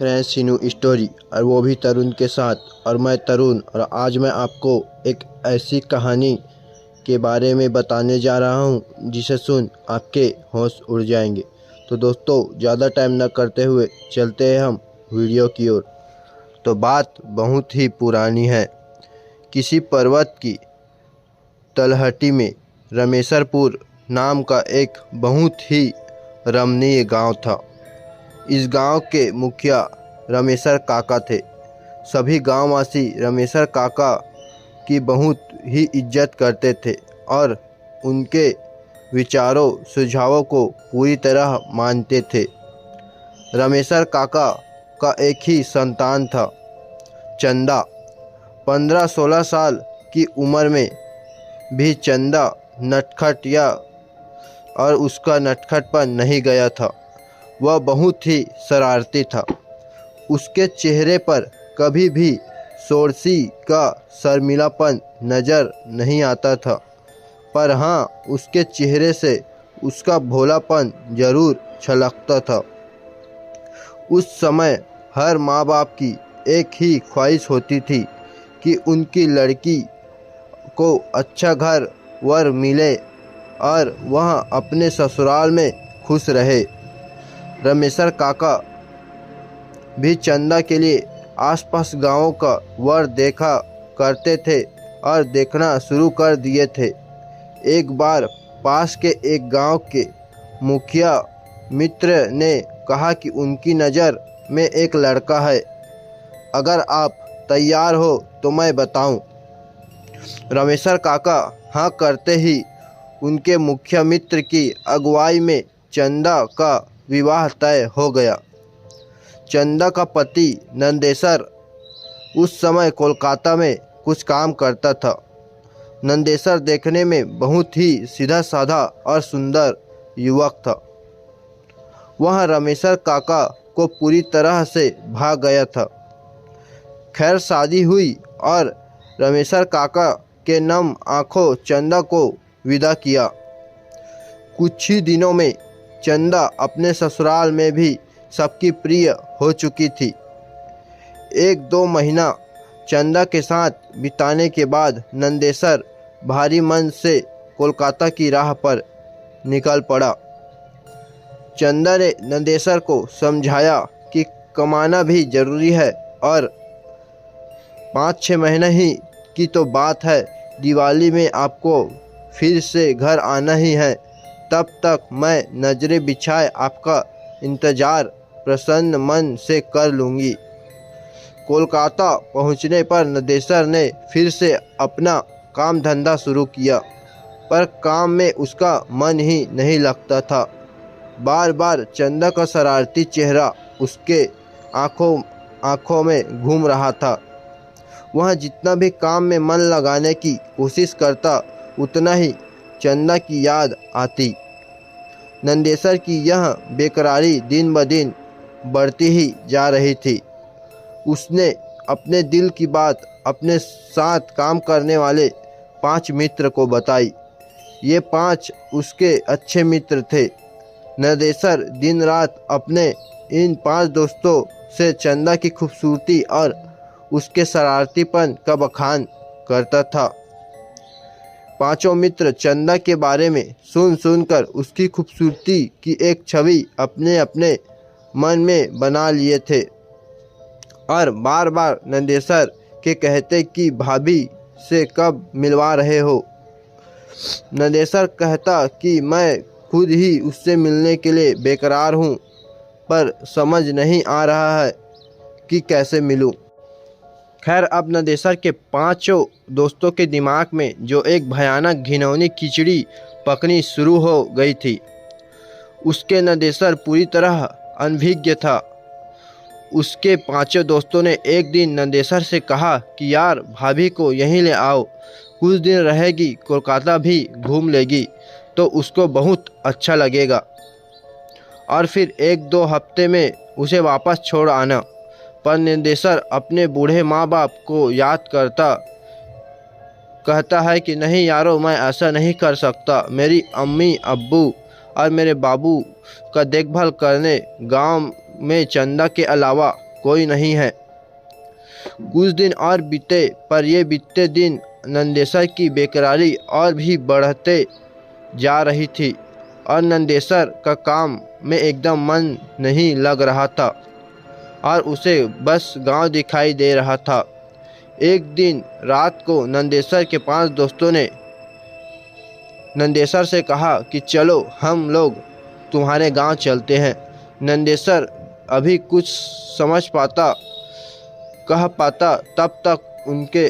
Crash सीनू story, और वो भी तरुण के साथ। और मैं तरुण, और आज मैं आपको एक ऐसी कहानी के बारे में बताने जा रहा हूँ जिसे सुन आपके होश उड़ जाएंगे। तो दोस्तों, ज़्यादा टाइम न करते हुए चलते हैं हम वीडियो की ओर। तो बात बहुत ही पुरानी है। किसी पर्वत की तलहटी में रमेशरपुर नाम का एक बहुत ही रमणीय गांव था। इस गांव के मुखिया रमेशर काका थे। सभी गांववासी रमेशर काका की बहुत ही इज्जत करते थे और उनके विचारों सुझावों को पूरी तरह मानते थे। रमेशर काका का एक ही संतान था, चंदा। 15-16 साल की उम्र में भी चंदा नटखट और उसका नटखटपन नहीं गया था। वह बहुत ही शरारती था। उसके चेहरे पर कभी भी शोरशी का शर्मिलापन नज़र नहीं आता था, पर हाँ, उसके चेहरे से उसका भोलापन जरूर छलकता था। उस समय हर माँ बाप की एक ही ख्वाहिश होती थी कि उनकी लड़की को अच्छा घर वर मिले और वह अपने ससुराल में खुश रहे। रमेशर काका भी चंदा के लिए आसपास गांवों का वर देखा करते थे और देखना शुरू कर दिए थे। एक बार पास के एक गांव के मुखिया मित्र ने कहा कि उनकी नज़र में एक लड़का है, अगर आप तैयार हो तो मैं बताऊं। रमेशर काका हाँ करते ही उनके मुखिया मित्र की अगुवाई में चंदा का विवाह तय हो गया। चंदा का पति नंदेसर उस समय कोलकाता में कुछ काम करता था। नंदेसर देखने में बहुत ही सीधा साधा और सुंदर युवक था। वह रमेशर काका को पूरी तरह से भाग गया था। खैर, शादी हुई और रमेशर काका के नम आंखों चंदा को विदा किया। कुछ ही दिनों में चंदा अपने ससुराल में भी सबकी प्रिय हो चुकी थी। 1-2 महीना चंदा के साथ बिताने के बाद नंदेसर भारी मन से कोलकाता की राह पर निकल पड़ा। चंदा ने नंदेसर को समझाया कि कमाना भी जरूरी है और 5-6 महीने ही की तो बात है, दिवाली में आपको फिर से घर आना ही है। तब तक मैं नज़रें बिछाए आपका इंतज़ार प्रसन्न मन से कर लूँगी। कोलकाता पहुँचने पर नंदेसर ने फिर से अपना काम धंधा शुरू किया, पर काम में उसका मन ही नहीं लगता था। बार बार चंदा का शरारती चेहरा उसके आँखों में घूम रहा था। वह जितना भी काम में मन लगाने की कोशिश करता, उतना ही चंदा की याद आती। नंदेसर की यह बेकरारी दिन ब दिन बढ़ती ही जा रही थी। उसने अपने दिल की बात अपने साथ काम करने वाले 5 मित्र को बताई। ये 5 उसके अच्छे मित्र थे। नंदेसर दिन रात अपने इन 5 दोस्तों से चंदा की खूबसूरती और उसके शरारतीपन का बखान करता था। 5 मित्र चंदा के बारे में सुनकर उसकी खूबसूरती की एक छवि अपने अपने मन में बना लिए थे और बार बार नंदेसर के कहते कि भाभी से कब मिलवा रहे हो। नंदेसर कहता कि मैं खुद ही उससे मिलने के लिए बेकरार हूँ, पर समझ नहीं आ रहा है कि कैसे मिलूँ। खैर, अब नंदेसर के 5 दोस्तों के दिमाग में जो एक भयानक घिनौनी खिचड़ी पकनी शुरू हो गई थी, उसके नंदेसर पूरी तरह अनभिज्ञ था। उसके 5 दोस्तों ने एक दिन नंदेसर से कहा कि यार, भाभी को यहीं ले आओ, कुछ दिन रहेगी, कोलकाता भी घूम लेगी तो उसको बहुत अच्छा लगेगा, और फिर 1-2 हफ्ते में उसे वापस छोड़ आना। पर नंदेसर अपने बूढ़े माँ बाप को याद कहता है कि नहीं यारो, मैं ऐसा नहीं कर सकता। मेरी अम्मी अब्बू और मेरे बाबू का देखभाल करने गांव में चंदा के अलावा कोई नहीं है। कुछ दिन और बीते, पर ये बीतते दिन नंदेसर की बेकरारी और भी बढ़ते जा रही थी और नंदेसर का काम में एकदम मन नहीं लग रहा था और उसे बस गांव दिखाई दे रहा था। एक दिन रात को नंदेसर के 5 दोस्तों ने नंदेसर से कहा कि चलो हम लोग तुम्हारे गांव चलते हैं। नंदेसर अभी कुछ समझ पाता कह पाता तब तक उनके